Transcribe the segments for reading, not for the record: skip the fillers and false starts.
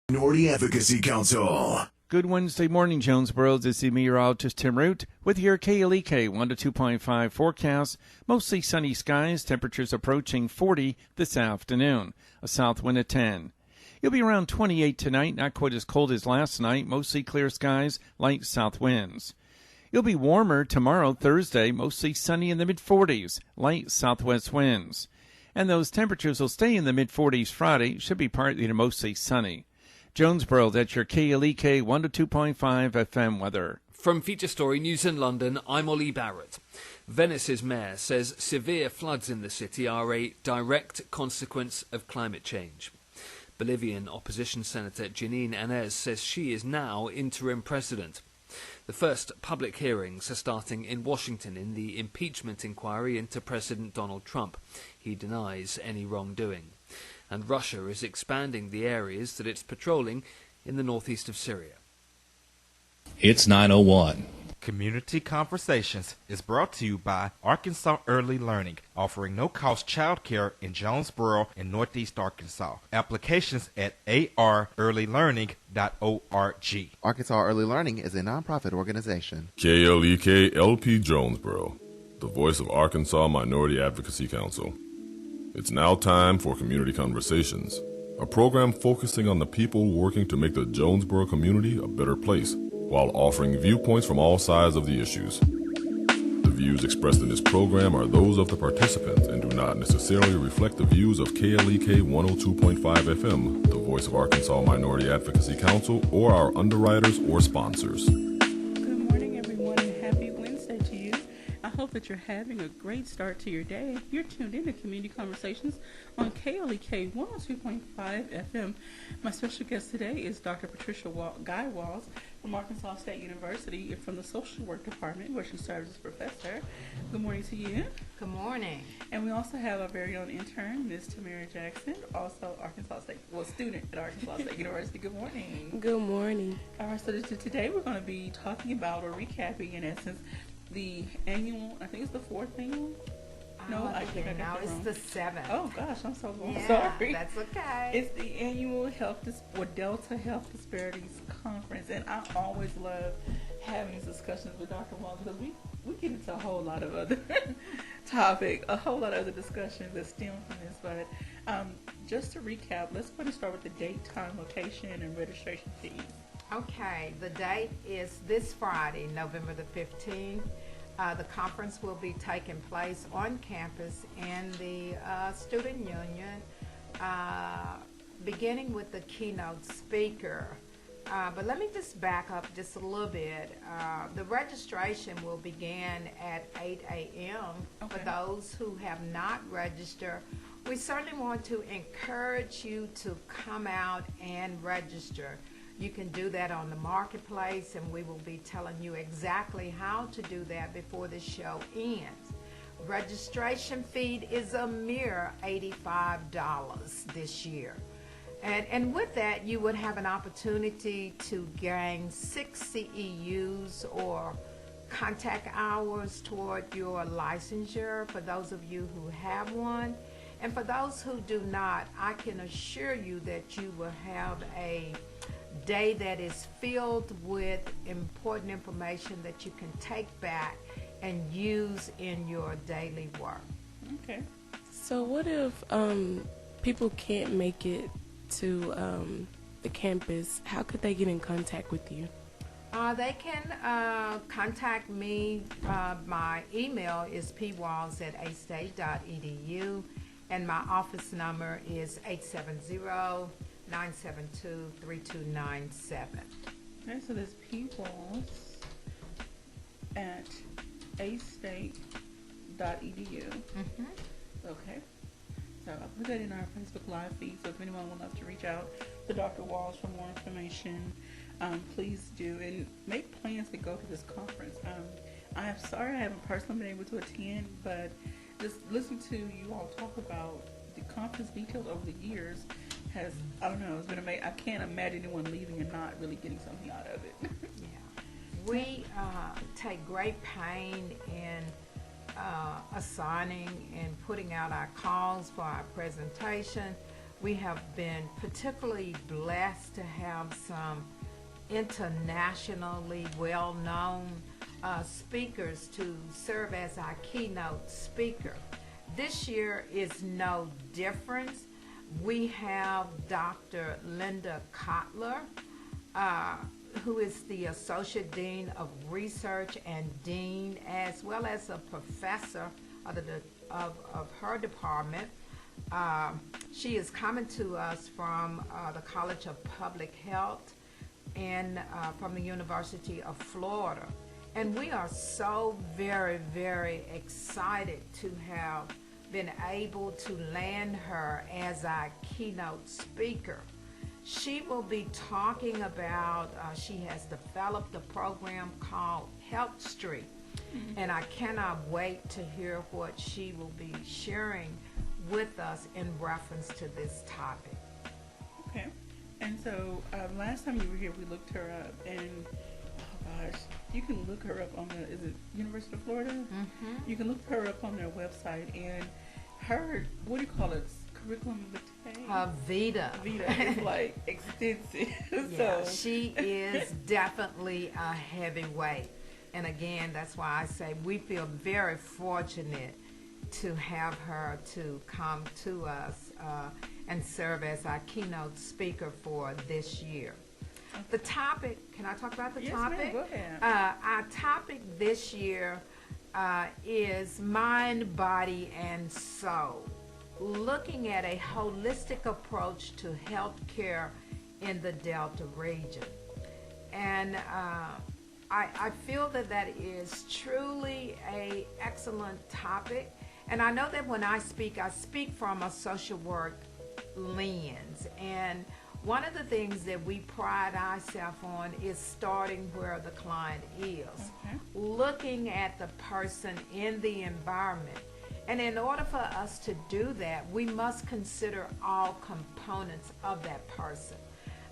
Minority Advocacy Council. Good Wednesday morning, Jonesboro. This is meteorologist Tim Root with your KLEK 1 to 2.5 forecast. Mostly sunny skies, temperatures approaching 40 this afternoon. A south wind at 10. It'll be around 28 tonight, not quite as cold as last night. Mostly clear skies, light south winds. It'll be warmer tomorrow, Thursday, mostly sunny in the mid-40s, light southwest winds. And those temperatures will stay in the mid-40s Friday, should be partly to mostly sunny. Jonesboro, that's your KLEK 1 to 2.5 FM weather. From Feature Story News in London, I'm Ollie Barrett. Venice's mayor says severe floods in the city are a direct consequence of climate change. Bolivian opposition Senator Janine Áñez says she is now interim president. The first public hearings are starting in Washington in the impeachment inquiry into President Donald Trump. He denies any wrongdoing. And Russia is expanding the areas that it's patrolling in the northeast of Syria. It's 9:01. Community Conversations is brought to you by Arkansas Early Learning, offering no-cost childcare in Jonesboro and Northeast Arkansas. Applications at arearlylearning.org. Arkansas Early Learning is a nonprofit organization. KLEK LP Jonesboro, the voice of Arkansas Minority Advocacy Council. It's now time for Community Conversations, a program focusing on the people working to make the Jonesboro community a better place, while offering viewpoints from all sides of the issues. The views expressed in this program are those of the participants and do not necessarily reflect the views of KLEK 102.5 FM, the voice of Arkansas Minority Advocacy Council, or our underwriters or sponsors. Good morning, everyone, and happy Wednesday to you. I hope that you're having a great start to your day. You're tuned in to Community Conversations on KLEK 102.5 FM. My special guest today is Dr. Patricia Guy Walls from Arkansas State University from the Social Work Department, where she serves as professor. Good morning to you. Good morning. And we also have our very own intern, Ms. Tamara Jackson, also student at Arkansas State University. Good morning. Good morning. All right, so today we're going to be talking about or recapping, in essence, the annual, I think it's the fourth annual? No, I think I got that wrong. It's the seventh. Oh gosh, I'm so sorry. That's okay. It's the annual Delta Health Disparities Conference, and I always love having these discussions with Dr. Walls because we get into a whole lot of other a whole lot of other discussions that stem from this. But just to recap, let's go and start with the date, time, location, and registration fees. Okay, the date is this Friday, November the 15th. The conference will be taking place on campus in the Student Union, beginning with the keynote speaker. But let me just back up just a little bit. The registration will begin at 8 a.m. For those who have not registered, we certainly want to encourage you to come out and register. You can do that on the marketplace, and we will be telling you exactly how to do that before the show ends. Registration fee is a mere $85 this year. And with that, you would have an opportunity to gain 6 CEUs or contact hours toward your licensure for those of you who have one. And for those who do not, I can assure you that you will have a day that is filled with important information that you can take back and use in your daily work. Okay. So what if people can't make it to the campus? How could they get in contact with you? They can contact me. My email is pwalls@astate.edu, and my office number is 870-972-3297. Okay, so there's pwalls@astate.edu. Okay. So I'll put that in our Facebook Live feed, so if anyone would love to reach out to Dr. Walls for more information, please do, and make plans to go to this conference. I'm sorry I haven't personally been able to attend, but just listening to you all talk about the conference details over the years has, I don't know, it's been amazing. I can't imagine anyone leaving and not really getting something out of it. Yeah. We take great pain in assigning and putting out our calls for our presentation. We have been particularly blessed to have some internationally well-known speakers to serve as our keynote speaker. This year is no different. We have Dr. Linda Kotler, who is the Associate Dean of Research and Dean, as well as a professor of her department. She is coming to us from the College of Public Health and from the University of Florida. And we are so very, very excited to have been able to land her as our keynote speaker. She will be talking about, she has developed a program called Health Street. And I cannot wait to hear what she will be sharing with us in reference to this topic. Okay. And so last time you were here, we looked her up, and oh gosh, you can look her up on is it University of Florida? Mm-hmm. You can look her up on their website, and her, what do you call it, curriculum vitae? Vita. Vita is like extensive. Yeah, so. She is definitely a heavyweight. And again, that's why I say we feel very fortunate to have her to come to us and serve as our keynote speaker for this year. The topic, can I talk about the topic? Yes, ma'am, go ahead. Our topic this year is mind, body, and soul, looking at a holistic approach to health care in the Delta region. And I feel that is truly an excellent topic. And I know that when I speak from a social work lens. And one of the things that we pride ourselves on is starting where the client is, looking at the person in the environment. And in order for us to do that, we must consider all components of that person.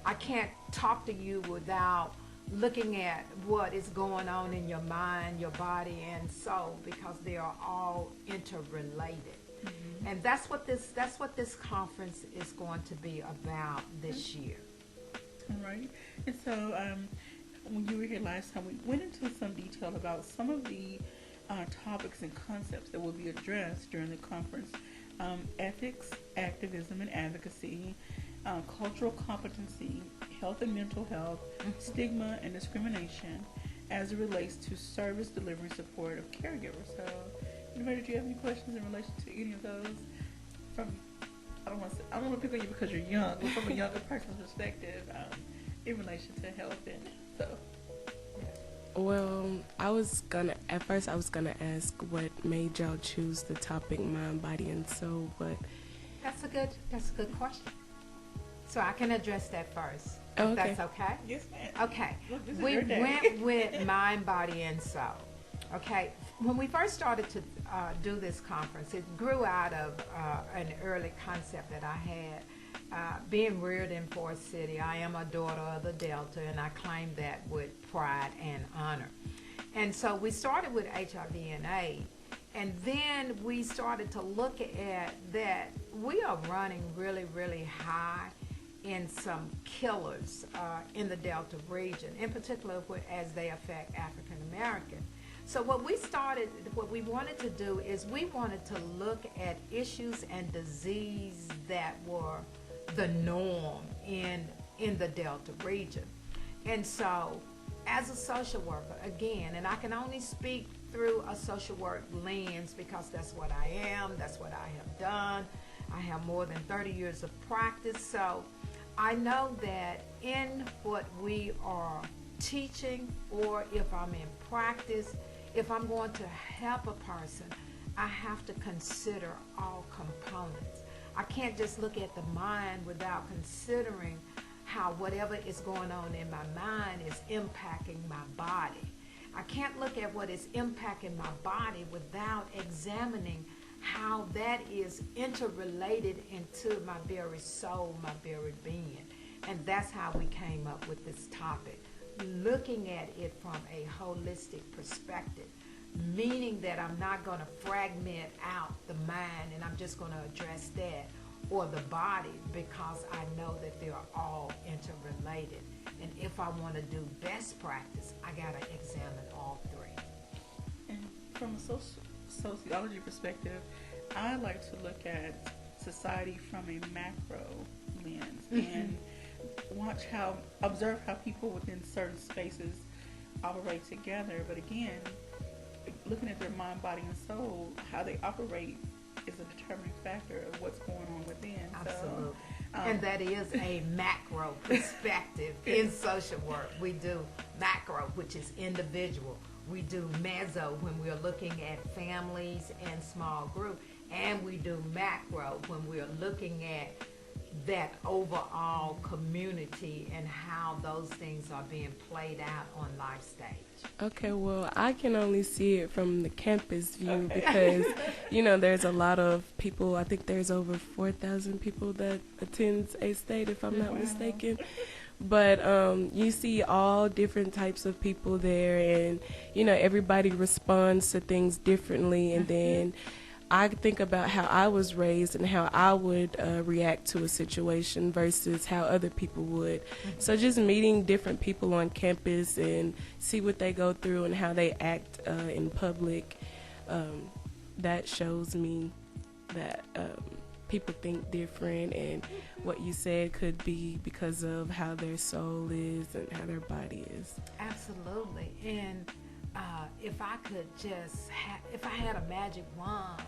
I can't talk to you without looking at what is going on in your mind, your body, and soul, because they are all interrelated. Mm-hmm. And that's what this conference is going to be about this year. All right. And so when you were here last time, we went into some detail about some of the topics and concepts that will be addressed during the conference. Ethics, activism, and advocacy, cultural competency, health and mental health, stigma and discrimination as it relates to service delivery support of caregivers. So, anybody, do you have any questions in relation to any of those? I don't want to pick on you because you're young, but from a younger person's perspective, in relation to health and so. Well, at first I was gonna ask what made y'all choose the topic mind, body, and soul, but that's a good question. So I can address that first. Oh, if that's okay? Yes, ma'am. Okay. Look, We went with mind, body, and soul. Okay. When we first started to do this conference, it grew out of an early concept that I had. Being reared in Forest City, I am a daughter of the Delta, and I claim that with pride and honor. And so we started with HIV and AIDS. And then we started to look at that we are running really, really high in some killers in the Delta region, in particular as they affect African American. So what we wanted to do is we wanted to look at issues and disease that were the norm in the Delta region. And so as a social worker, again, and I can only speak through a social work lens because that's what I am, that's what I have done. I have more than 30 years of practice, so I know that in what we are teaching, or if I'm in practice, if I'm going to help a person, I have to consider all components. I can't just look at the mind without considering how whatever is going on in my mind is impacting my body. I can't look at what is impacting my body without examining how that is interrelated into my very soul, my very being. And that's how we came up with this topic, looking at it from a holistic perspective, meaning that I'm not going to fragment out the mind and I'm just going to address that, or the body, because I know that they are all interrelated. And if I want to do best practice, I got to examine all three. And from a sociology perspective, I like to look at society from a macro lens and observe how people within certain spaces operate together. But again, looking at their mind, body, and soul, how they operate is a determining factor of what's going on within. Absolutely. And that is a macro perspective in social work. We do macro, which is individual. We do meso when we're looking at families and small group. And we do macro when we're looking at that overall community and how those things are being played out on life stage. Okay, well, I can only see it from the campus view because, you know, there's a lot of people. I think there's over 4,000 people that attends A-State, if I'm not mistaken. But you see all different types of people there, and, you know, everybody responds to things differently. And then I think about how I was raised and how I would react to a situation versus how other people would. So just meeting different people on campus and see what they go through and how they act in public, that shows me that people think different, and what you said could be because of how their soul is and how their body is. Absolutely. And if I could just if I had a magic wand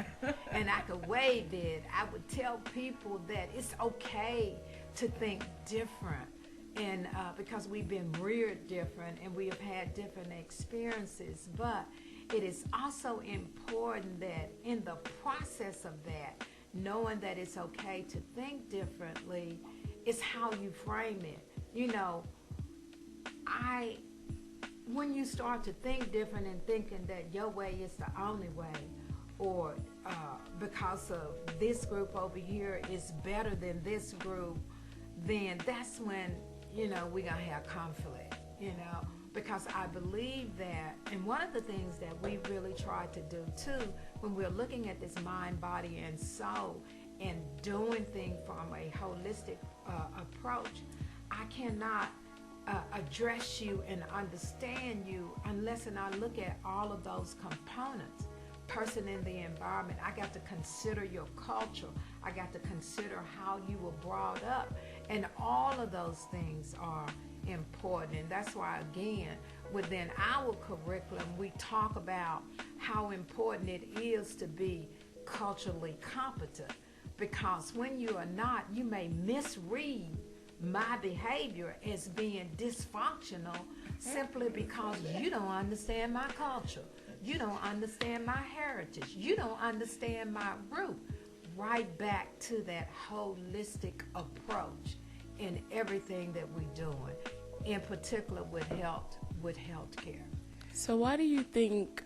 and I could wave it, I would tell people that it's okay to think different. And because we've been reared different and we have had different experiences, but it is also important that in the process of that, knowing that it's okay to think differently, is how you frame it. You know, when you start to think different and thinking that your way is the only way, or because of this group over here is better than this group, then that's when, you know, we're going to have conflict, you know, because I believe that, and one of the things that we really try to do too, when we're looking at this mind, body, and soul, and doing things from a holistic approach, I cannot address you and understand you unless and I look at all of those components. Person in the environment, I got to consider your culture, I got to consider how you were brought up, and all of those things are important. And that's why, again, within our curriculum, we talk about how important it is to be culturally competent, because when you are not, you may misread my behavior as being dysfunctional simply because you don't understand my culture. You don't understand my heritage. You don't understand my root. Right back to that holistic approach in everything that we're doing, in particular with healthcare. So why do you think,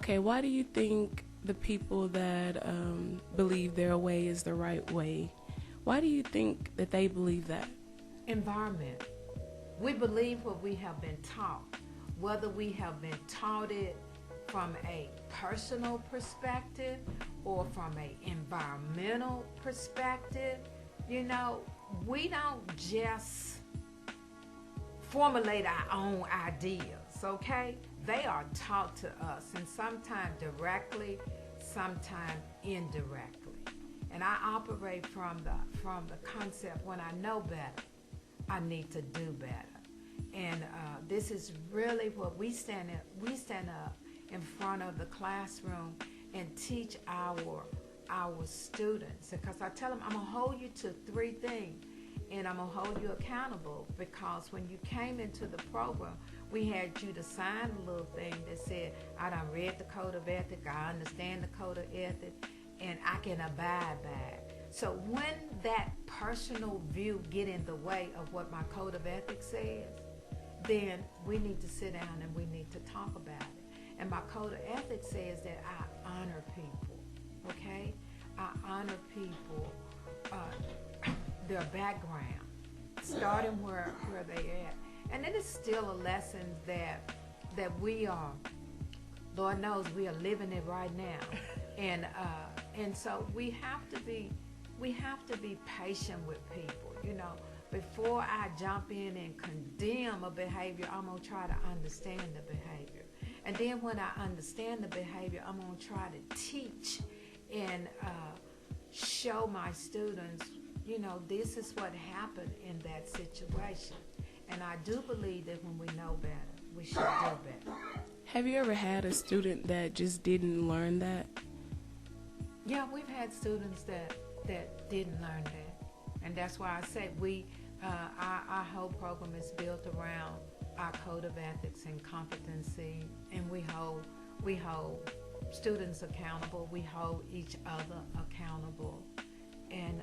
why do you think the people that believe their way is the right way, why do you think that they believe that? Environment. We believe what we have been taught. Whether we have been taught it from a personal perspective or from an environmental perspective, you know, we don't just formulate our own ideas, okay? They are taught to us, and sometimes directly, sometimes indirectly. And I operate from the concept, when I know better, I need to do better. And this is really what we stand up in front of the classroom and teach our students. Because I tell them, I'm going to hold you to three things, and I'm going to hold you accountable, because when you came into the program, we had you to sign a little thing that said, I done read the Code of Ethics, I understand the Code of Ethics, and I can abide by it. So when that personal view get in the way of what my Code of Ethics says, then we need to sit down and we need to talk about it. And my Code of Ethics says that I honor people, okay? I honor people, their background, starting where they at. And it is still a lesson that we are, Lord knows we are living it right now. And so we have to be patient with people, you know. Before I jump in and condemn a behavior, I'm going to try to understand the behavior. And then when I understand the behavior, I'm going to try to teach and show my students, you know, this is what happened in that situation. And I do believe that when we know better, we should do better. Have you ever had a student that just didn't learn that? Yeah, we've had students that didn't learn that. And that's why I said our whole program is built around our code of ethics and competency, and we hold students accountable. We hold each other accountable. And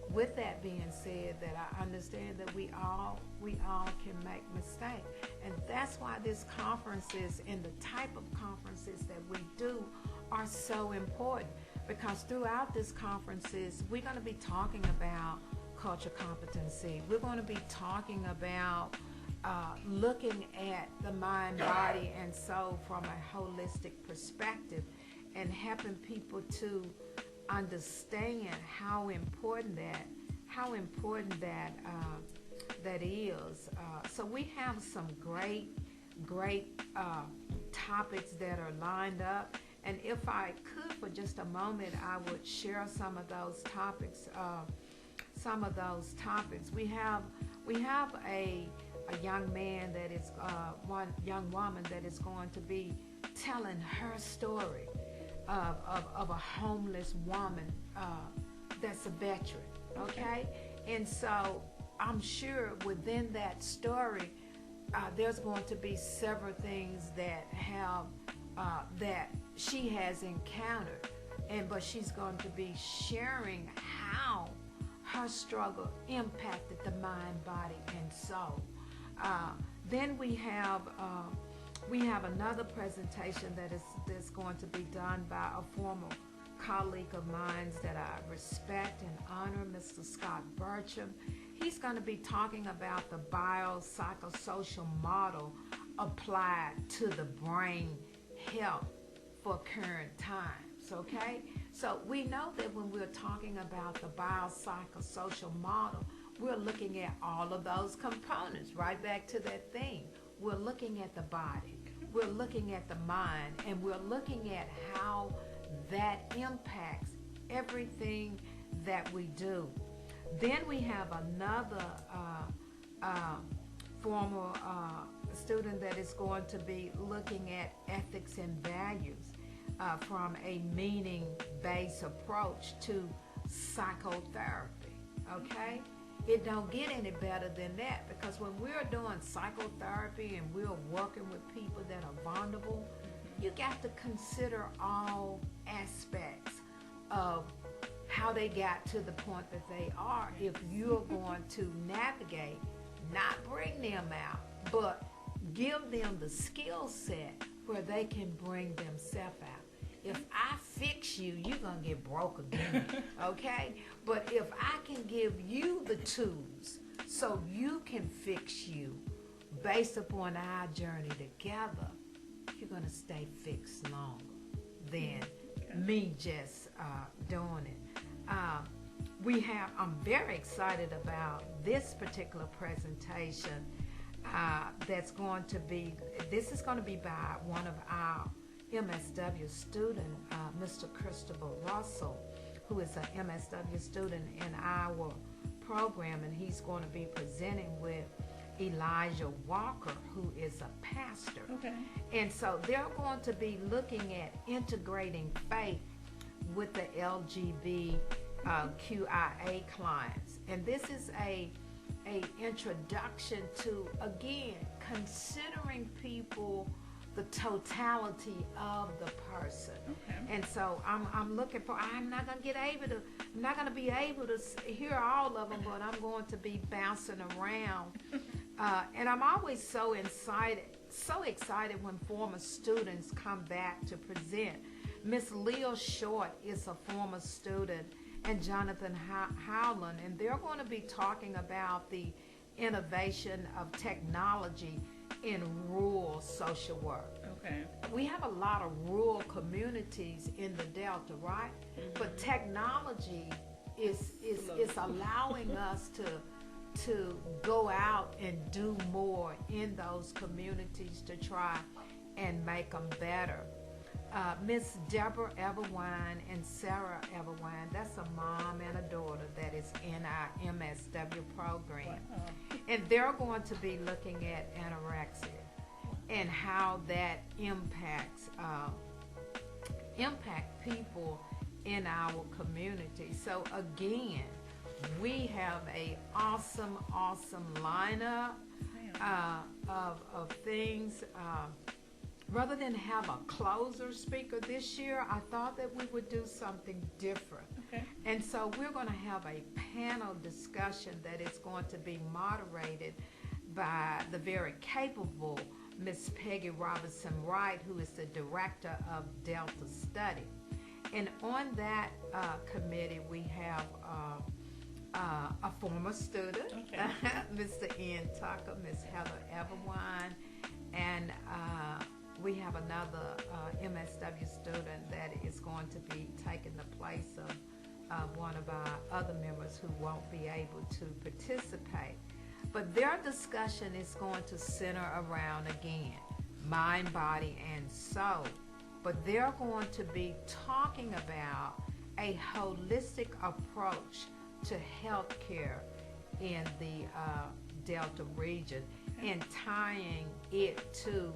with that being said, that I understand that we all can make mistakes, and that's why these conferences and the type of conferences that we do are so important, because throughout these conferences we're going to be talking about culture competency. We're going to be talking about looking at the mind, body, and soul from a holistic perspective, and helping people to understand how important that is. So we have some great topics that are lined up, and if I could for just a moment, I would share some of those topics. We have a young man that is one young woman that is going to be telling her story of a homeless woman that's a veteran, okay? And so I'm sure within that story, there's going to be several things that she has encountered, but she's going to be sharing how her struggle impacted the mind, body, and soul. Then we have another presentation that's going to be done by a former colleague of mine that I respect and honor, Mr. Scott Burcham. He's going to be talking about the biopsychosocial model applied to the brain health for current times, okay? So we know that when we're talking about the biopsychosocial model, we're looking at all of those components, right back to that thing. We're looking at the body, we're looking at the mind, and we're looking at how that impacts everything that we do. Then we have another former student that is going to be looking at ethics and values from a meaning-based approach to psychotherapy, okay? It don't get any better than that, because when we're doing psychotherapy and we're working with people that are vulnerable, you got to consider all aspects of how they got to the point that they are if you're going to navigate, not bring them out, but give them the skill set where they can bring themselves out. If I fix you, you're going to get broke again, okay? But if I can give you the tools so you can fix you based upon our journey together, you're going to stay fixed longer than me just doing it. I'm very excited about this particular presentation this is going to be by one of our MSW student, Mr. Christopher Russell, who is an MSW student in our program, and he's going to be presenting with Elijah Walker, who is a pastor. Okay. And so they're going to be looking at integrating faith with the LGBTQIA clients. And this is a introduction to, again, considering people, the totality of the person. Okay. And so I'm looking for, I'm not going to be able to hear all of them, but I'm going to be bouncing around. And I'm always so excited when former students come back to present. Miss Leah Short is a former student, and Jonathan Howland, and they're going to be talking about the innovation of technology in rural social work. Okay. We have a lot of rural communities in the Delta, right? But technology is allowing us to go out and do more in those communities to try and make them better. Miss Deborah Everwine and Sarah Everwine, that's a mom and a daughter that is in our MSW program. And they're going to be looking at anorexia and how that impacts people in our community. So again, we have a awesome lineup of things. Rather than have a closer speaker this year, I thought that we would do something different. Okay. And so we're going to have a panel discussion that is going to be moderated by the very capable Miss Peggy Robinson Wright, who is the director of Delta Study. And on that committee, we have a former student, Mr. Ian Tucker, Miss Heather Everwine, and we have another MSW student that is going to be taking the place of one of our other members who won't be able to participate. But their discussion is going to center around, again, mind, body, and soul. But they're going to be talking about a holistic approach to healthcare in the Delta region and tying it to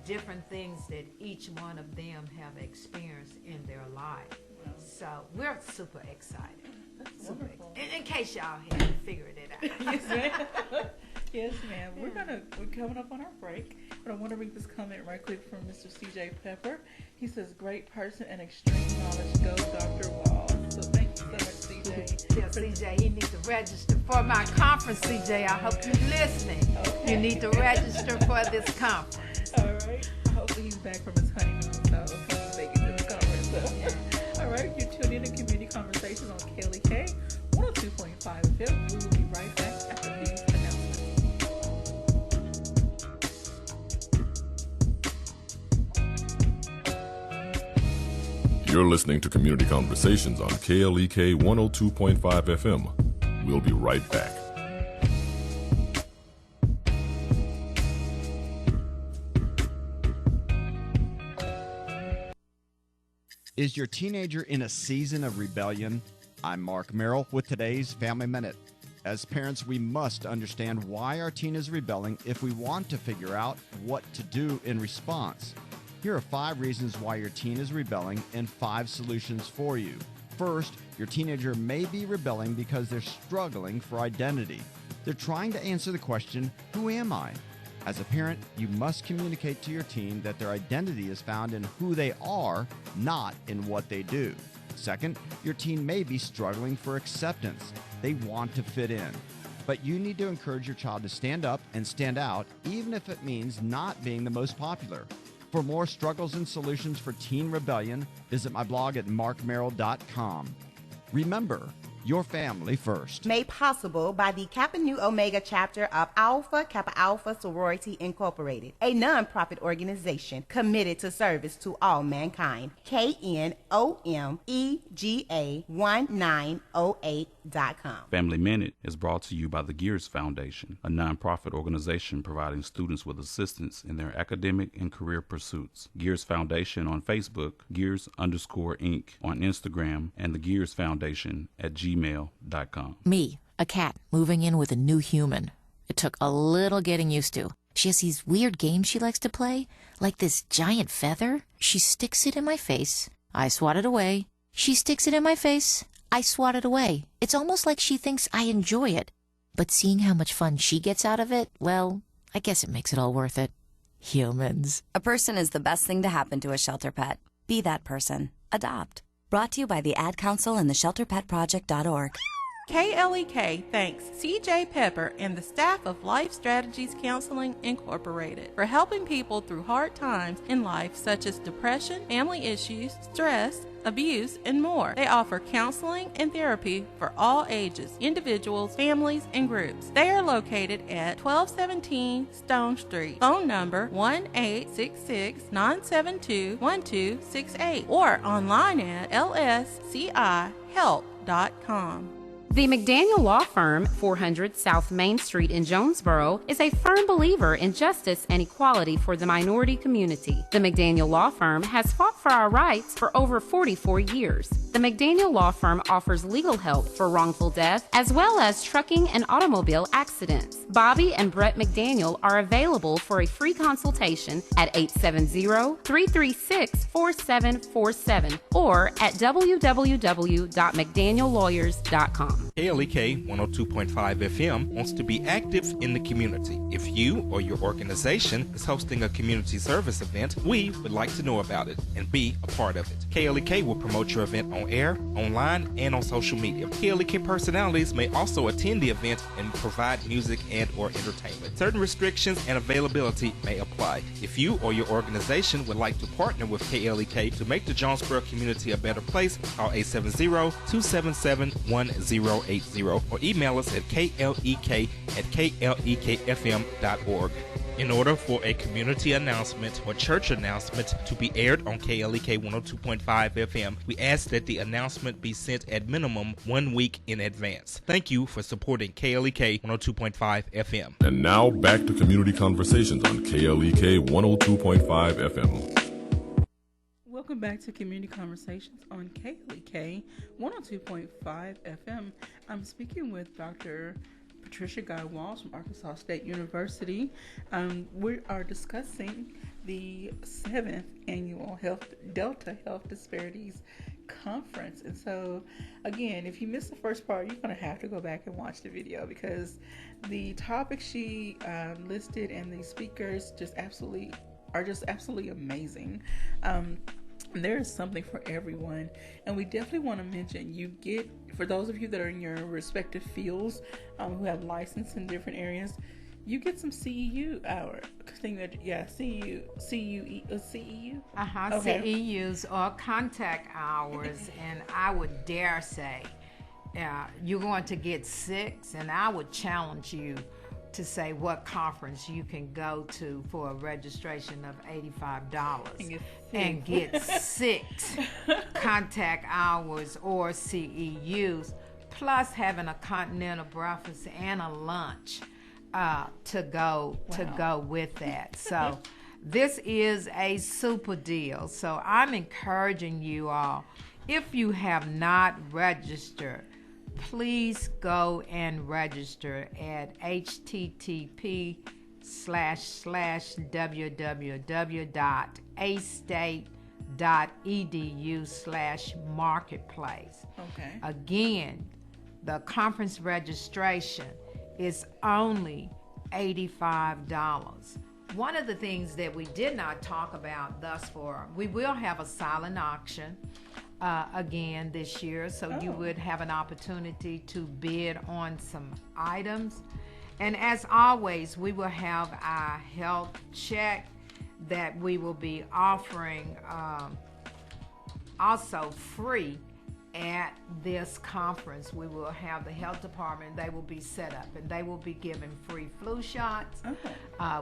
different things that each one of them have experienced in their life. So we're super excited. Super excited. In case y'all haven't figured it out. Yes, ma'am. Yes, ma'am. We're coming up on our break, but I want to read this comment right quick from Mr. CJ Pepper. He says, "Great person and extreme knowledge. Go, Dr. Wall." So thank you so much, CJ. Yeah, CJ, he needs to register for my conference. CJ, I hope you're listening. Okay. You need to register for this conference. All right. Hopefully he's back from his honeymoon, so he can make it to the conference. So. All right, you're tuned in to Community Conversations on KLEK 102.5 FM. We will be right back after these announcements. You're listening to Community Conversations on KLEK 102.5 FM. We'll be right back. Is your teenager in a season of rebellion? I'm Mark Merrill with today's Family Minute. As parents, we must understand why our teen is rebelling if we want to figure out what to do in response. Here are 5 reasons why your teen is rebelling and 5 solutions for you. First, your teenager may be rebelling because they're struggling for identity. They're trying to answer the question, who am I? As a parent, you must communicate to your teen that their identity is found in who they are, not in what they do. Second, your teen may be struggling for acceptance. They want to fit in. But you need to encourage your child to stand up and stand out, even if it means not being the most popular. For more struggles and solutions for teen rebellion, visit my blog at markmerrill.com. Remember, your family first. Made possible by the Kappa Nu Omega chapter of Alpha Kappa Alpha Sorority Incorporated, a non-profit organization committed to service to all mankind. KNOMEGA1908.com. Family Minute is brought to you by the Gears Foundation, a non-profit organization providing students with assistance in their academic and career pursuits. Gears Foundation on Facebook, Gears_Inc. on Instagram, and the Gears Foundation at gmail.com. Me, a cat, moving in with a new human. It took a little getting used to. She has these weird games she likes to play, like this giant feather. She sticks it in my face. I swat it away. She sticks it in my face. I swat it away. It's almost like she thinks I enjoy it. But seeing how much fun she gets out of it, well, I guess it makes it all worth it. Humans. A person is the best thing to happen to a shelter pet. Be that person. Adopt. Brought to you by the Ad Council and the ShelterPetProject.org. KLEK thanks CJ Pepper and the staff of Life Strategies Counseling Incorporated for helping people through hard times in life such as depression, family issues, stress, abuse, and more. They offer counseling and therapy for all ages, individuals, families, and groups. They are located at 1217 Stone Street. Phone number 1-866-972-1268 or online at lscihelp.com. The McDaniel Law Firm, 400 South Main Street in Jonesboro, is a firm believer in justice and equality for the minority community. The McDaniel Law Firm has fought for our rights for over 44 years. The McDaniel Law Firm offers legal help for wrongful death as well as trucking and automobile accidents. Bobby and Brett McDaniel are available for a free consultation at 870-336-4747 or at www.mcdaniellawyers.com. KLEK 102.5 FM wants to be active in the community. If you or your organization is hosting a community service event, we would like to know about it and be a part of it. KLEK will promote your event on air, online, and on social media. KLEK personalities may also attend the event and provide music and or entertainment. Certain restrictions and availability may apply. If you or your organization would like to partner with KLEK to make the Jonesboro community a better place, call 870-277-1080 or email us at klek@klekfm.org. In order for a community announcement or church announcement to be aired on KLEK 102.5 FM, we ask that the announcement be sent at minimum 1 week in advance. Thank you for supporting KLEK 102.5 FM. And now back to Community Conversations on KLEK 102.5 FM. Welcome back to Community Conversations on KLEK 102.5 FM. I'm speaking with Dr. Patricia Guy Walls from Arkansas State University. We are discussing the 7th annual Delta Health Disparities Conference. And so, again, if you missed the first part, you're going to have to go back and watch the video because the topics she listed and the speakers are just absolutely amazing. There is something for everyone, and we definitely want to mention for those of you that are in your respective fields who have license in different areas, you get some CEU hour. CEU. Okay. CEUs or contact hours, and I would dare say you're going to get 6, and I would challenge you to say what conference you can go to for a registration of $85 and get 6 contact hours or CEUs, plus having a continental breakfast and a lunch to go with that. So this is a super deal. So I'm encouraging you all, if you have not registered, please go and register at http://www.astate.edu/marketplace. Okay. Again, the conference registration is only $85. One of the things that we did not talk about thus far, we will have a silent auction again this year, so you would have an opportunity to bid on some items. And as always, we will have our health check that we will be offering also free at this conference. We will have the health department, they will be set up and they will be giving free flu shots.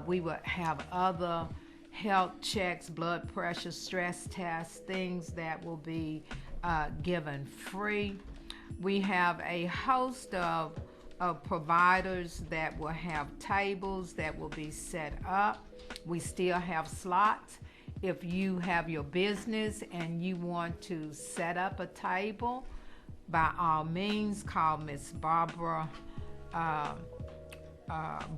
We will have other health checks, blood pressure, stress tests, things that will be given free. We have a host of providers that will have tables that will be set up. We still have slots. If you have your business and you want to set up a table, by all means, call Miss Barbara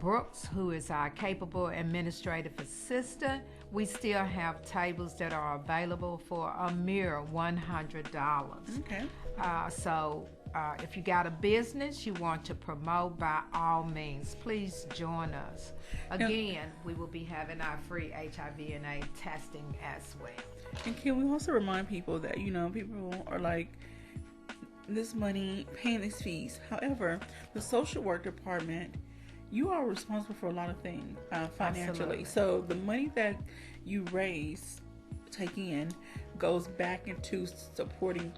Brooks, who is our capable administrative assistant. We still have tables that are available for a mere $100. Okay. So if you got a business you want to promote, by all means, please join us. Again, we will be having our free HIV and AIDS testing as well. And can we also remind people that, people are like, this money, paying these fees. However, the social work department, you are responsible for a lot of things financially. Absolutely. So the money that you raise take in goes back into supporting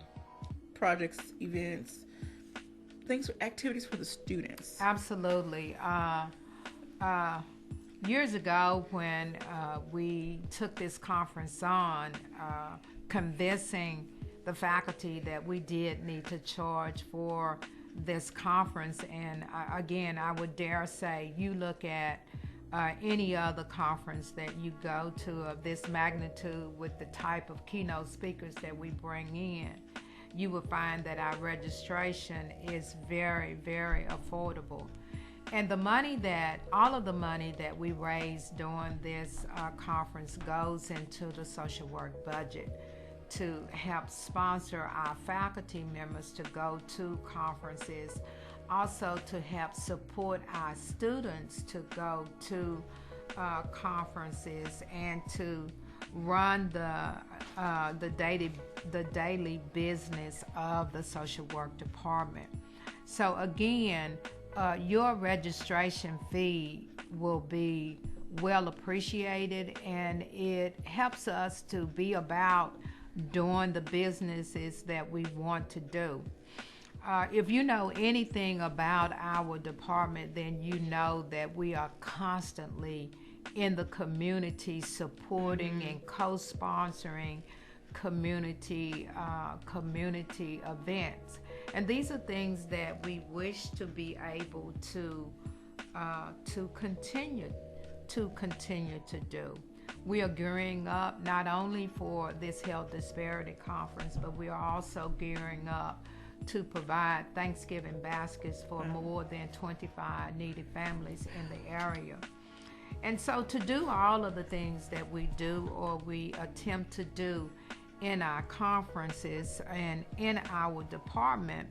projects, events, things, activities for the students. Absolutely. Years ago, when we took this conference on, convincing the faculty that we did need to charge for this conference, and again, I would dare say, you look at any other conference that you go to of this magnitude with the type of keynote speakers that we bring in, you will find that our registration is very, very affordable. And all of the money that we raise during this conference goes into the social work budget to help sponsor our faculty members to go to conferences, also to help support our students to go to conferences, and to run the daily business of the social work department. So again, your registration fee will be well appreciated, and it helps us to be about doing the businesses that we want to do. If you know anything about our department, then you know that we are constantly in the community supporting and co-sponsoring community events. And these are things that we wish to be able to continue to do. We are gearing up not only for this health disparity conference, but we are also gearing up to provide Thanksgiving baskets for more than 25 needy families in the area. And so to do all of the things that we do or we attempt to do in our conferences and in our department,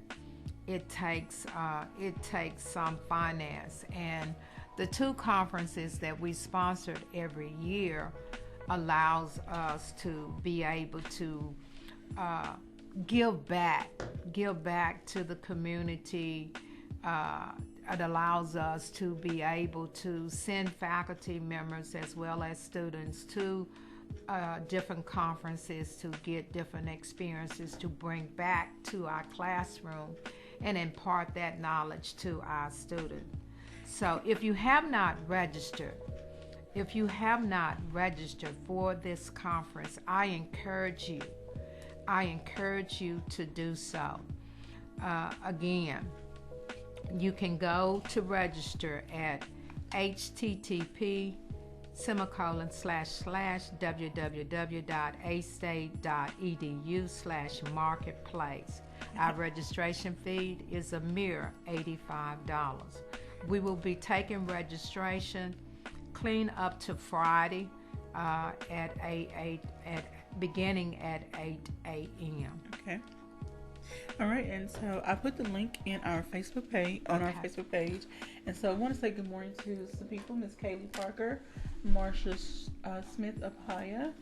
it takes some finance. And the two conferences that we sponsored every year allows us to be able to give back to the community. It allows us to be able to send faculty members as well as students to different conferences to get different experiences to bring back to our classroom and impart that knowledge to our students. So if you have not registered for this conference, I encourage you to do so. Again, you can go to register at http://www.astate.edu/marketplace. Our registration fee is a mere $85. We will be taking registration clean up to Friday beginning at 8 a.m. Okay. All right, and so I put the link in our Facebook page, our Facebook page. And so I want to say good morning to some people: Miss Kaylee Parker, Marsha Smith of Haya,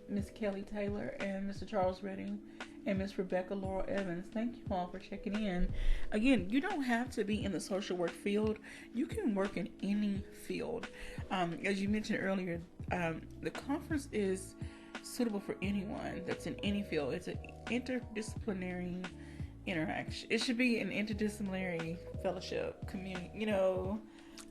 Miss Kelly Taylor, and Mr. Charles Redding, and Miss Rebecca Laurel Evans. Thank you all for checking in. Again, you don't have to be in the social work field. You can work in any field. As you mentioned earlier, the conference is suitable for anyone that's in any field. It's an interdisciplinary interaction. It should be an interdisciplinary fellowship, community,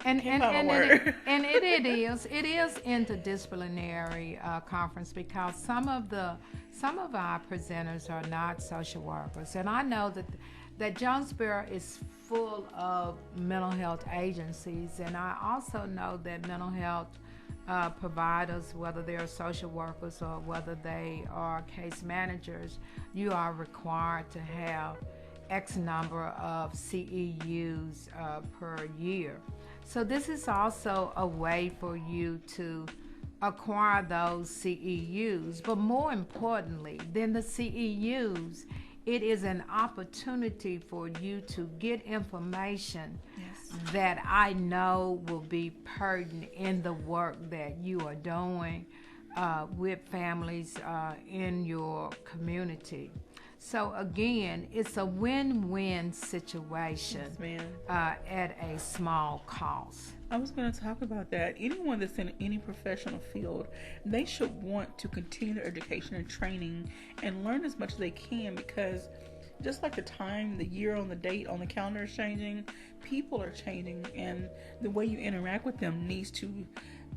And it is interdisciplinary conference because some of our presenters are not social workers, and I know that Jonesboro is full of mental health agencies, and I also know that mental health providers, whether they are social workers or whether they are case managers, you are required to have X number of CEUs per year. So this is also a way for you to acquire those CEUs. But more importantly than the CEUs, it is an opportunity for you to get information that I know will be pertinent in the work that you are doing with families in your community. So again, it's a win-win situation at a small cost. I was going to talk about that. Anyone that's in any professional field, they should want to continue their education and training and learn as much as they can, because just like the time, the year on the date on the calendar is changing, people are changing, and the way you interact with them needs to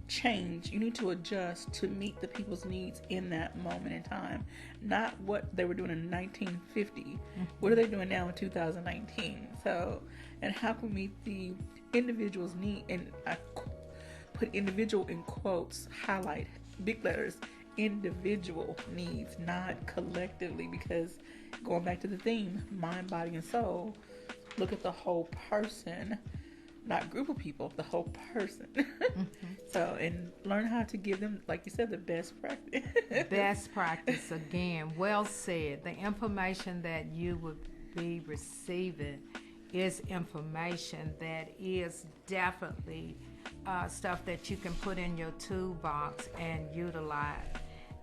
change. You need to adjust to meet the people's needs in that moment in time, not what they were doing in 1950. What are they doing now in 2019? So, and how can we meet the individual's need? And I put individual in quotes, highlight big letters, individual needs, not collectively, because going back to the theme, mind, body, and soul, look at the whole person, not group of people, the whole person. So, and learn how to give them, like you said, the best practice. Best practice, again, well said. The information that you would be receiving is information that is definitely stuff that you can put in your toolbox and utilize.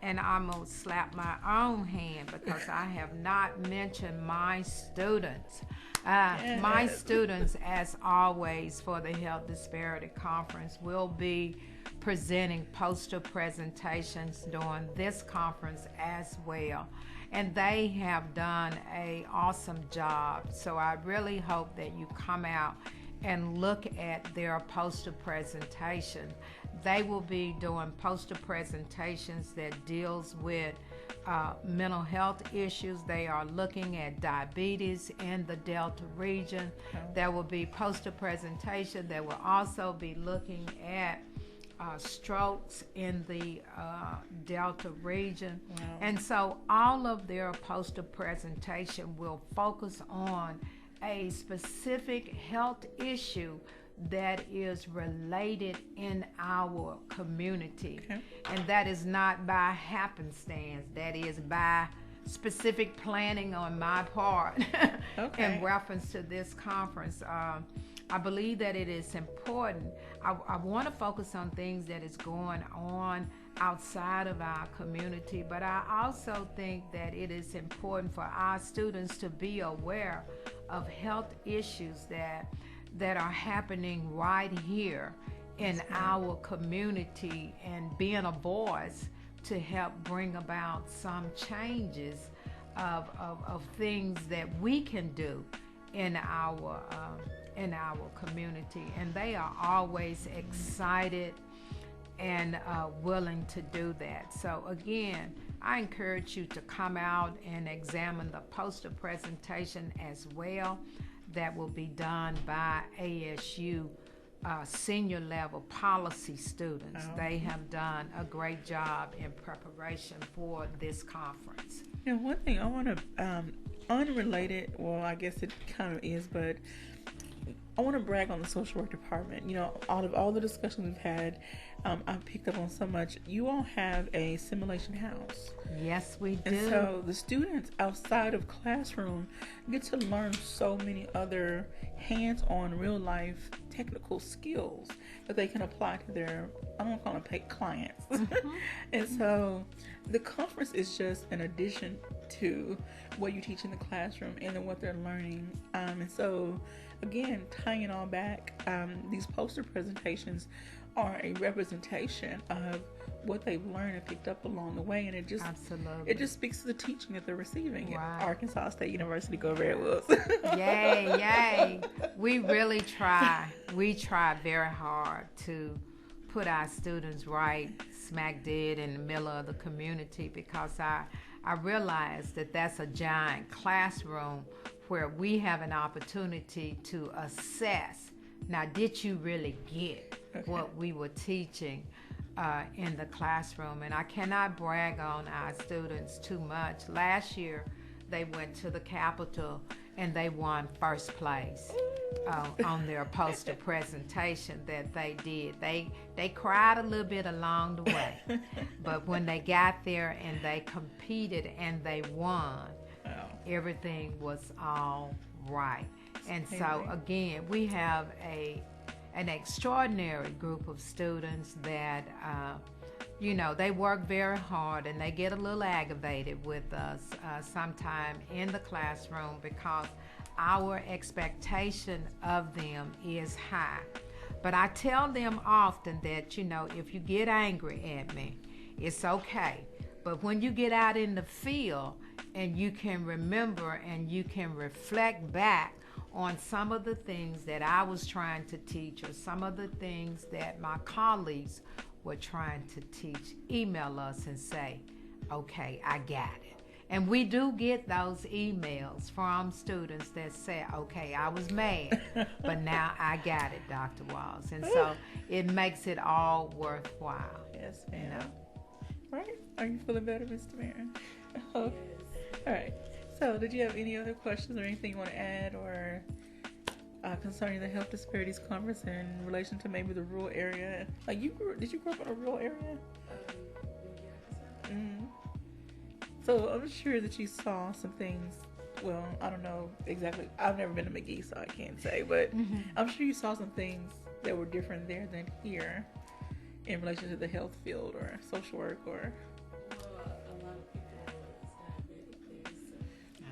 And I'm going to slap my own hand because I have not mentioned my students. My students, as always, for the Health Disparity Conference, will be presenting poster presentations during this conference as well. And they have done an awesome job. So I really hope that you come out and look at their poster presentation. They will be doing poster presentations that deals with mental health issues. They are looking at diabetes in the Delta region. There will be poster presentation that will also be looking at strokes in the Delta region. And so all of their poster presentation will focus on a specific health issue that is related in our community. And that is not by happenstance, that is by specific planning on my part in reference to this conference. I believe that it is important. I want to focus on things that is going on outside of our community, but I also think that it is important for our students to be aware of health issues that are happening right here in our community, and being a voice to help bring about some changes of things that we can do in our community. And they are always excited and willing to do that. So again, I encourage you to come out and examine the poster presentation as well. That will be done by ASU senior level policy students. They have done a great job in preparation for this conference. And one thing I want to, unrelated, well, I guess it kind of is, but I want to brag on the social work department. You know, out of all the discussions we've had, I've picked up on so much. You all have a simulation house. Yes, we do. And so the students outside of classroom get to learn so many other hands-on, real-life technical skills that they can apply to their, I don't want to call them paid clients. And so the conference is just an addition to what you teach in the classroom and then what they're learning. And so, again, tying it all back, these poster presentations are a representation of what they've learned and picked up along the way, and it just speaks to the teaching that they're receiving at Arkansas State University. Go Red Wolves! Yay! We really try. We try very hard to put our students right smack dead in the middle of the community, because I realize that that's a giant classroom where we have an opportunity to assess, now, did you really get what we were teaching in the classroom? And I cannot brag on our students too much. Last year, they went to the Capitol and they won first place on their poster presentation that they did. They cried a little bit along the way, but when they got there and they competed and they won, everything was all right. And so again, we have an extraordinary group of students that you know, they work very hard and they get a little aggravated with us sometime in the classroom because our expectation of them is high. But I tell them often that, you know, if you get angry at me, it's okay. But when you get out in the field and you can remember and you can reflect back on some of the things that I was trying to teach or some of the things that my colleagues were trying to teach, email us and say, okay, I got it. And we do get those emails from students that say, okay, I was mad, but now I got it, Dr. Walls. And so it makes it all worthwhile. Yes, ma'am. You know? Right? Are you feeling better, Mr. Marin? Okay. All right. So did you have any other questions or anything you want to add or concerning the health disparities conference in relation to maybe the rural area? Like did you grow up in a rural area? Mm-hmm. So I'm sure that you saw some things. Well, I don't know exactly. I've never been to McGee, so I can't say. But I'm sure you saw some things that were different there than here in relation to the health field or social work or.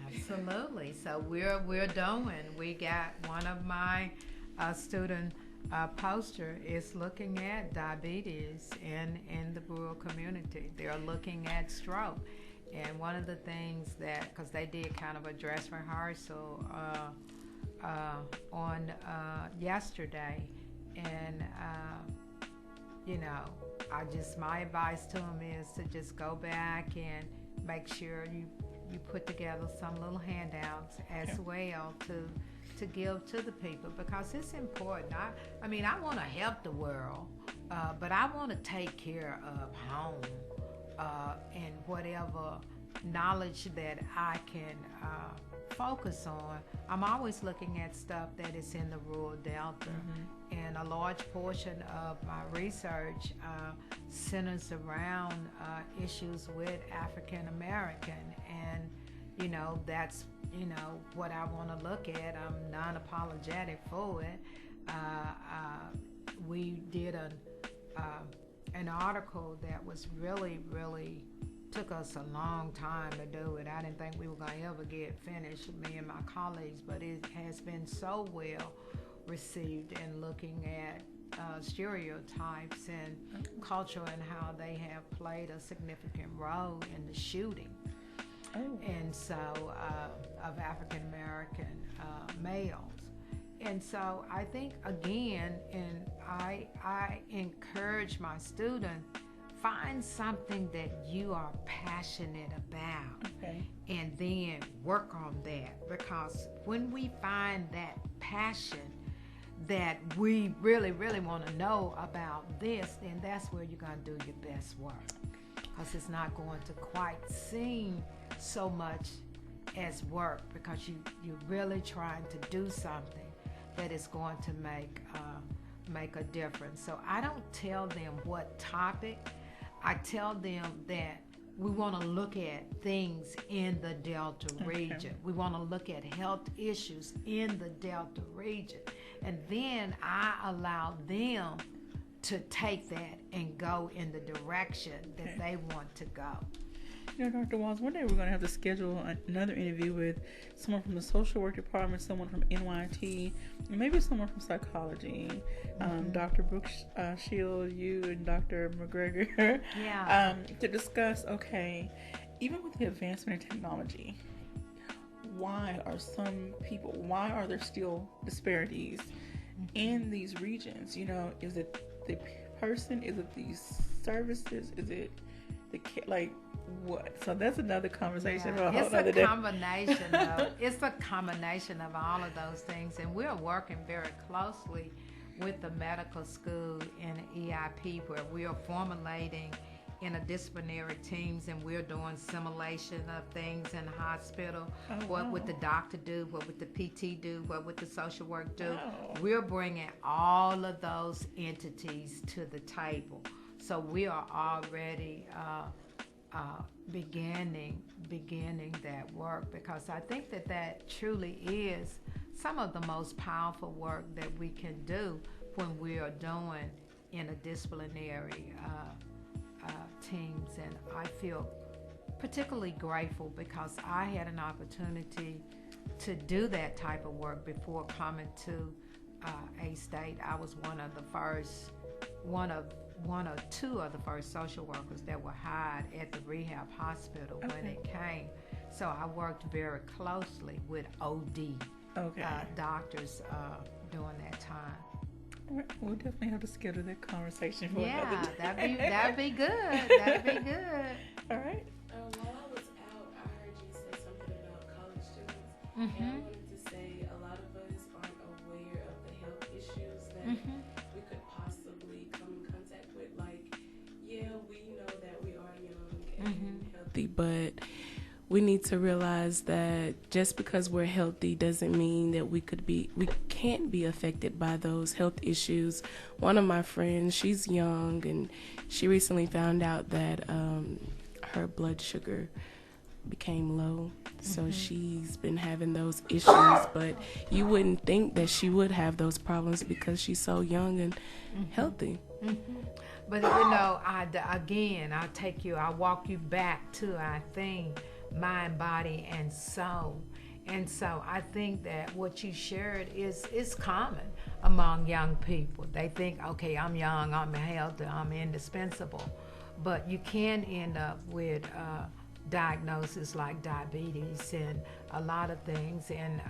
Absolutely. So we're doing. We got one of my student poster is looking at diabetes in the rural community. They're looking at stroke. And one of the things that, because they did kind of a dress rehearsal on yesterday, and you know, my advice to them is to just go back and make sure you put together some little handouts as well to give to the people, because it's important. I mean, I want to help the world, but I want to take care of home. And whatever knowledge that I can focus on, I'm always looking at stuff that is in the rural Delta. And a large portion of my research centers around issues with African American. And, you know, that's, you know, what I want to look at. I'm non-apologetic for it. We did an article that was really took us a long time to do it. I didn't think we were going to ever get finished, me and my colleagues, but it has been so well received in looking at stereotypes and culture and how they have played a significant role in the shooting. And so of African American males. And so I think, again, and I encourage my students, find something that you are passionate about, and then work on that. Because when we find that passion that we really want to know about this, then that's where you're going to do your best work. Because it's not going to quite seem so much as work, because you're really trying to do something that is going to make a difference. So I don't tell them what topic. I tell them that we want to look at things in the Delta region. We want to look at health issues in the Delta region. And then I allow them to take that and go in the direction that they want to go. You know, Dr. Walls, one day we're going to have to schedule another interview with someone from the social work department, someone from NYT, and maybe someone from psychology. Dr. Brooks Shield, you and Dr. McGregor, to discuss, even with the advancement in technology, why are there still disparities in these regions? You know, is it the person? Is it these services? Is it the what? So that's another conversation. It's a combination of all of those things, and we're working very closely with the medical school and EIP, where we are formulating interdisciplinary teams, and we're doing simulation of things in the hospital. What would the doctor do? What would the PT do? What would the social work do? We're bringing all of those entities to the table. So we are already beginning that work, because I think that truly is some of the most powerful work that we can do when we are doing interdisciplinary teams, and I feel particularly grateful because I had an opportunity to do that type of work before coming to A-State. I was one or two of the first social workers that were hired at the rehab hospital when it came. So I worked very closely with OD doctors during that time. All right. We'll definitely have to schedule that conversation for another day. that'd be good. That'd be good. All right. While I was out, I heard you say something about college students. Mm-hmm. And I wanted to say a lot of us aren't aware of the health issues that we could possibly come in contact with. Like, yeah, we know that we are young and healthy, but we need to realize that just because we're healthy doesn't mean that we can't be affected by those health issues. One of my friends, she's young, and she recently found out that her blood sugar became low. So she's been having those issues, but you wouldn't think that she would have those problems because she's so young and healthy. But I walk you back to our thing, mind, body, and soul. And so I think that what you shared is common among young people. They think, okay, I'm young, I'm healthy, I'm indispensable. But you can end up with diagnoses like diabetes and a lot of things. And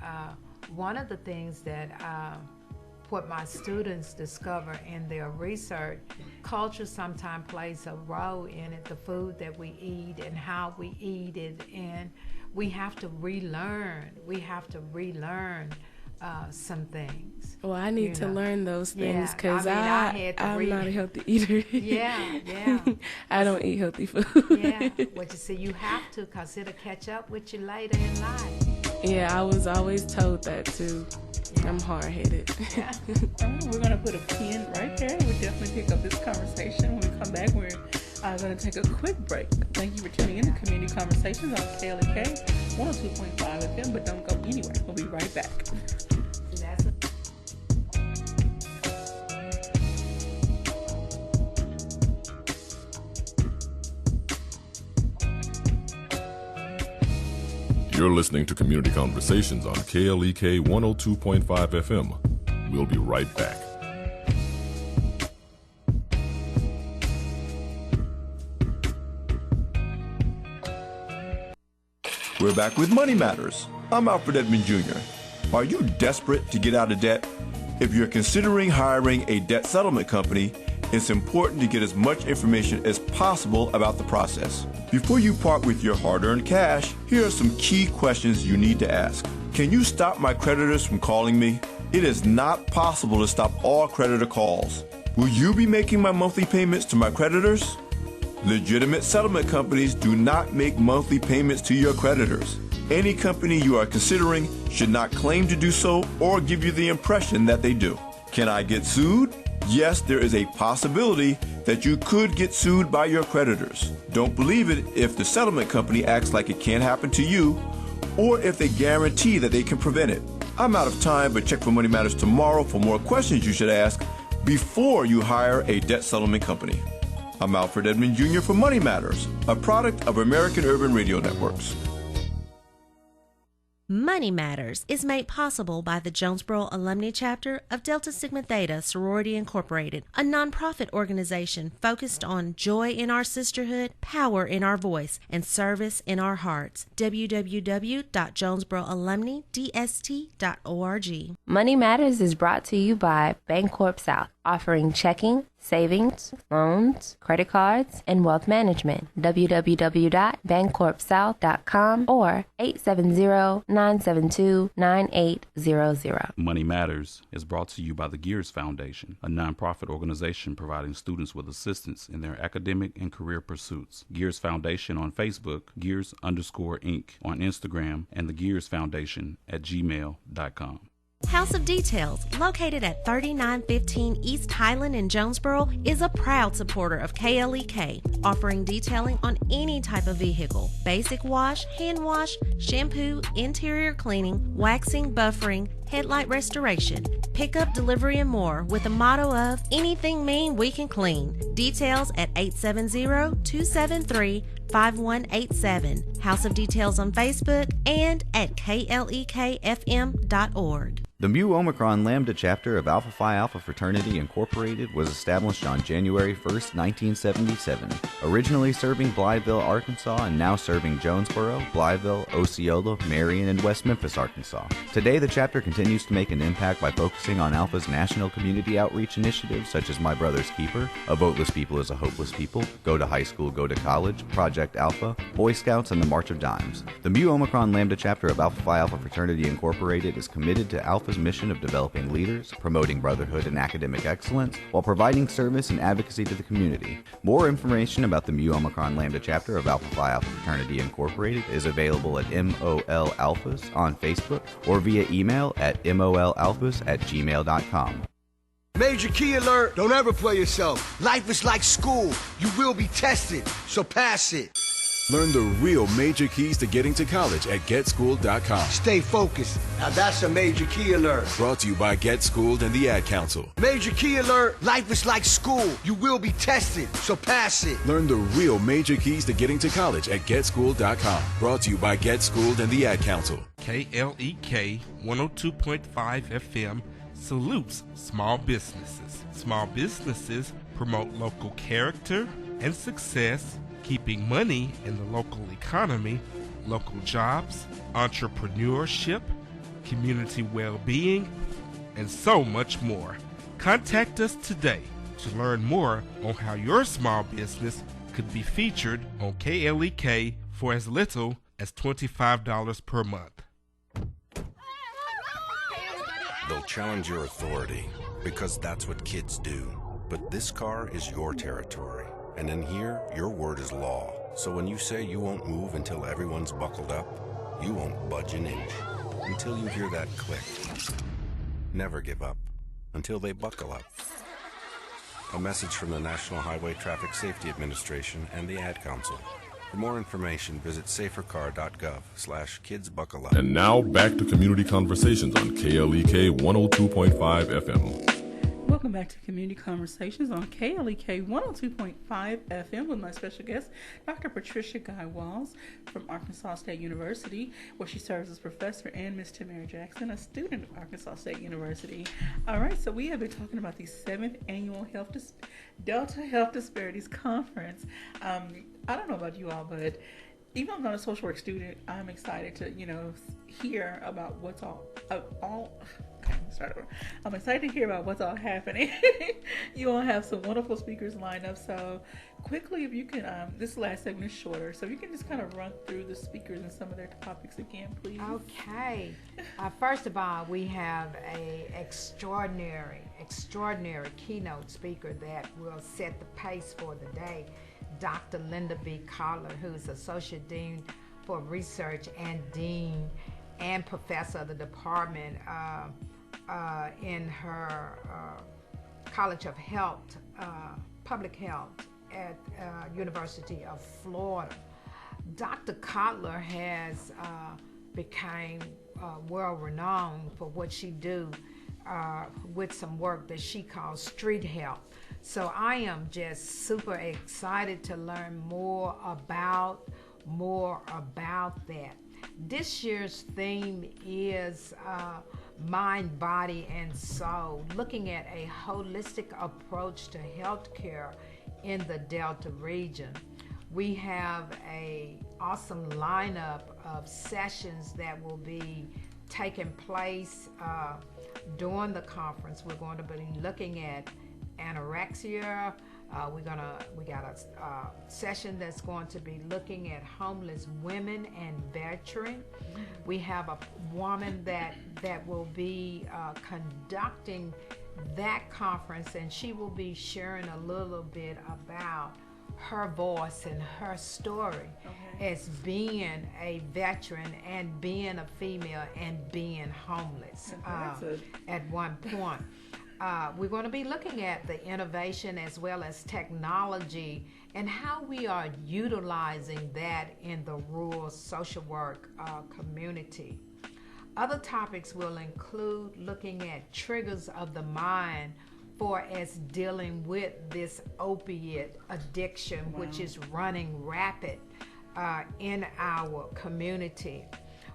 one of the things that what my students discover in their research, culture sometimes plays a role in it, the food that we eat and how we eat it, and we have to relearn some things. Well, I need to learn those things because I'm not a healthy eater. Yeah. I don't eat healthy food. What you see, you have to, because it'll catch up with you later in life. Yeah, I was always told that too. I'm hard-headed. We're going to put a pin right there. We'll definitely pick up this conversation. When we come back, we're going to take a quick break. Thank you for tuning in to Community Conversations on KLEK 102.5 FM, but don't go anywhere. We'll be right back. You're listening to Community Conversations on KLEK 102.5 FM. We'll be right back. We're back with Money Matters. I'm Alfred Edmond Jr. Are you desperate to get out of debt? If you're considering hiring a debt settlement company, it's important to get as much information as possible about the process. Before you part with your hard-earned cash, here are some key questions you need to ask. Can you stop my creditors from calling me? It is not possible to stop all creditor calls. Will you be making my monthly payments to my creditors? Legitimate settlement companies do not make monthly payments to your creditors. Any company you are considering should not claim to do so or give you the impression that they do. Can I get sued? Yes, there is a possibility that you could get sued by your creditors. Don't believe it if the settlement company acts like it can't happen to you, or if they guarantee that they can prevent it. I'm out of time, but check for Money Matters tomorrow for more questions you should ask before you hire a debt settlement company. I'm Alfred Edmond Jr. for Money Matters, a product of American Urban Radio Networks. Money Matters is made possible by the Jonesboro Alumni Chapter of Delta Sigma Theta Sorority Incorporated, a nonprofit organization focused on joy in our sisterhood, power in our voice, and service in our hearts. www.jonesboroalumnidst.org. Money Matters is brought to you by Bancorp South, offering checking, savings, loans, credit cards, and wealth management. www.bancorpsouth.com or 870-972-9800. Money Matters is brought to you by the Gears Foundation, a nonprofit organization providing students with assistance in their academic and career pursuits. Gears Foundation on Facebook, Gears_Inc. on Instagram, and the Gears Foundation at gmail.com. House of Details, located at 3915 East Highland in Jonesboro, is a proud supporter of KLEK, offering detailing on any type of vehicle: basic wash, hand wash, shampoo, interior cleaning, waxing, buffering, headlight restoration, pickup, delivery, and more, with a motto of anything mean we can clean. Details at 870-273-5187. House of Details on Facebook and at klekfm.org. The Mu Omicron Lambda chapter of Alpha Phi Alpha Fraternity Incorporated was established on January 1st, 1977, originally serving Blytheville, Arkansas, and now serving Jonesboro, Blytheville, Osceola, Marion, and West Memphis, Arkansas. Today, the chapter continues to make an impact by focusing on Alpha's national community outreach initiatives such as My Brother's Keeper, A Voteless People is a Hopeless People, Go to High School, Go to College, Project Alpha, Boy Scouts, and the March of Dimes. The Mu Omicron Lambda chapter of Alpha Phi Alpha Fraternity Incorporated is committed to Alpha's mission of developing leaders, promoting brotherhood and academic excellence, while providing service and advocacy to the community. More information about the Mu Omicron Lambda chapter of Alpha Phi Alpha Fraternity Incorporated is available at MOL Alphas on Facebook or via email at molalphas@gmail.com. Major key alert! Don't ever play yourself. Life is like school. You will be tested, so pass it. Learn the real major keys to getting to college at GetSchooled.com. Stay focused. Now that's a major key alert. Brought to you by Get Schooled and the Ad Council. Major key alert. Life is like school. You will be tested, so pass it. Learn the real major keys to getting to college at GetSchooled.com. Brought to you by Get Schooled and the Ad Council. KLEK 102.5 FM salutes small businesses. Small businesses promote local character and success, keeping money in the local economy, local jobs, entrepreneurship, community well-being, and so much more. Contact us today to learn more on how your small business could be featured on KLEK for as little as $25 per month. They'll challenge your authority because that's what kids do. But this car is your territory. And in here, your word is law. So when you say you won't move until everyone's buckled up, you won't budge an inch until you hear that click. Never give up until they buckle up. A message from the National Highway Traffic Safety Administration and the Ad Council. For more information, visit safercar.gov/kidsbuckleup. And now back to Community Conversations on KLEK 102.5 FM. Welcome back to Community Conversations on KLEK 102.5 FM with my special guest, Dr. Patricia Guy Walls from Arkansas State University, where she serves as professor, and Miss Tamara Jackson, a student of Arkansas State University. All right, so we have been talking about the 7th Annual Delta Health Disparities Conference. I don't know about you all, but even though I'm not a social work student, I'm excited to, hear about what's I'm excited to hear about what's all happening. You all have some wonderful speakers lined up. So quickly, if you can, this last segment is shorter, so you can just kind of run through the speakers and some of their topics again, please. Okay. First of all, we have a extraordinary keynote speaker that will set the pace for the day. Dr. Linda B. Collar, who's Associate Dean for Research and Dean and Professor of the Department in her College of Health, Public Health at University of Florida. Dr. Collar has become world-renowned for what she do with some work that she calls street health. So I am just super excited to learn more about that. This year's theme is mind, body, and soul, looking at a holistic approach to healthcare in the Delta region. We have an awesome lineup of sessions that will be taking place during the conference. We're going to be looking at anorexia. We got a session that's going to be looking at homeless women and veterans. We have a woman that will be conducting that conference, and she will be sharing a little bit about her voice and her story as being a veteran and being a female and being homeless at one point. We're going to be looking at the innovation as well as technology and how we are utilizing that in the rural social work community. Other topics will include looking at triggers of the mind for as dealing with this opiate addiction, which is running rapid in our community.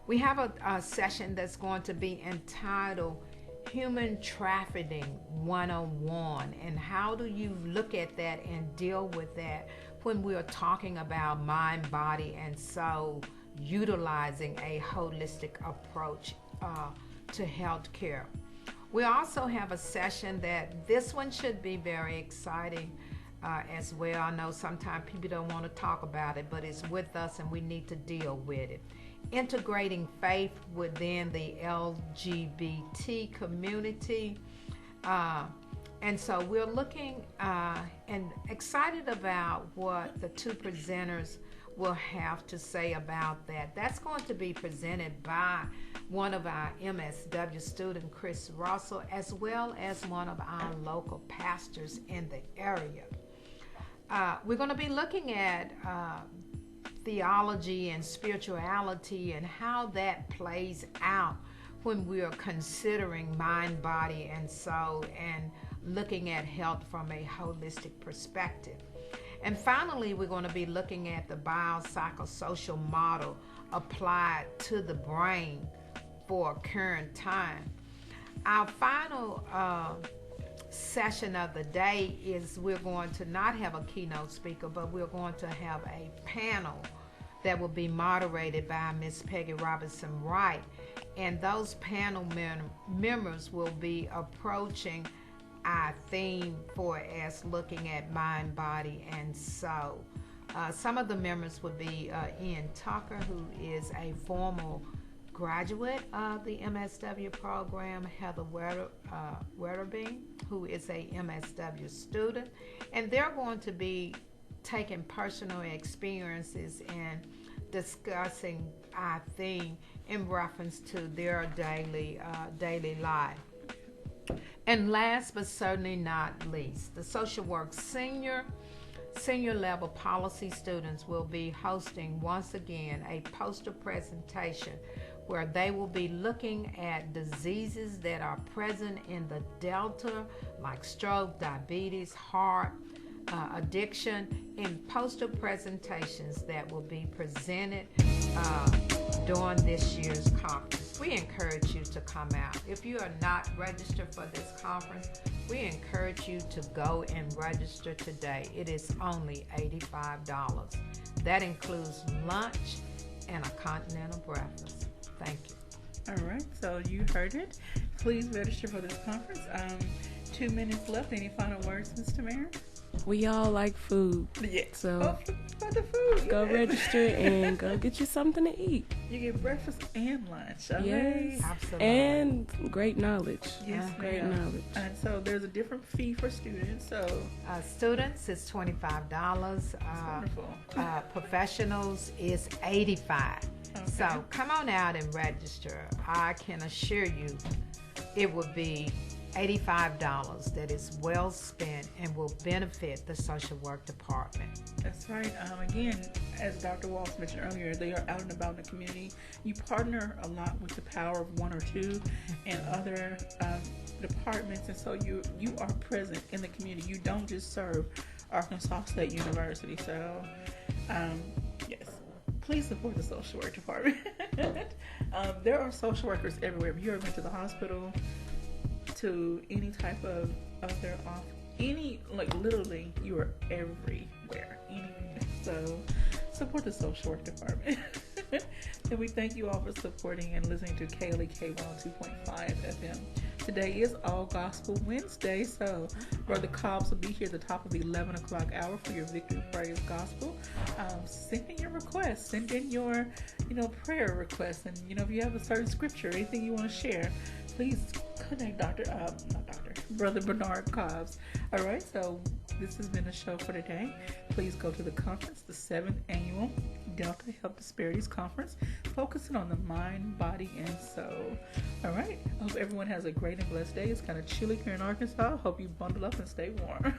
We have a session that's going to be entitled Human Trafficking 101, and how do you look at that and deal with that when we are talking about mind, body, and soul, utilizing a holistic approach to health care. We also have a session that this one should be very exciting as well. I know sometimes people don't want to talk about it, but it's with us and we need to deal with it. Integrating faith within the LGBT community. And so we're looking and excited about what the two presenters will have to say about that. That's going to be presented by one of our MSW students, Chris Russell, as well as one of our local pastors in the area. We're going to be looking at theology and spirituality and how that plays out when we are considering mind, body, and soul and looking at health from a holistic perspective. And finally, we're going to be looking at the biopsychosocial model applied to the brain for current time. Our final session of the day is we're going to not have a keynote speaker, but we're going to have a panel that will be moderated by Miss Peggy Robinson Wright. And those panel members will be approaching our theme for as looking at mind, body, and soul. Some of the members would be Ian Tucker, who is a formal graduate of the MSW program, Heather Wetterby, who is a MSW student, and they're going to be taking personal experiences and discussing our theme in reference to their daily life. And last but certainly not least, the social work senior level policy students will be hosting once again a poster presentation where they will be looking at diseases that are present in the Delta, like stroke, diabetes, heart, addiction, in poster presentations that will be presented during this year's conference. We encourage you to come out. If you are not registered for this conference, we encourage you to go and register today. It is only $85. That includes lunch and a continental breakfast. Thank you. All right, so you heard it. Please register for this conference. 2 minutes left. Any final words, Ms. Tamara? We all like food. Yeah. So for the food, go register and go get you something to eat. You get breakfast and lunch. Yes, absolutely. And great knowledge. Yes, great ma'am. knowledge. And so there's a different fee for students. So students is $25. Wonderful. Professionals is $85. Okay. So come on out and register. I can assure you it will be $85 that is well spent and will benefit the social work department. That's right. Again, as Dr. Walsh mentioned earlier, they are out and about in the community. You partner a lot with the Power of One or Two and other departments, and so you are present in the community. You don't just serve Arkansas State University. So, yes, please support the social work department. There are social workers everywhere. If you ever been to the hospital, to any type of other literally, you are everywhere. So support the social work department. And we thank you all for supporting and listening to KLEK 102.5 FM. Today is All Gospel Wednesday, so Brother Cobbs will be here at the top of the 11 o'clock hour for your Victory Praise Gospel. Send in your requests, send in your, prayer requests, and if you have a certain scripture, anything you want to share, please Thank Brother Bernard Cobbs. All right, so this has been a show for today. Please go to the conference, the 7th Annual Delta Health Disparities Conference, focusing on the mind, body, and soul. All right, I hope everyone has a great and blessed day. It's kind of chilly here in Arkansas. Hope you bundle up and stay warm.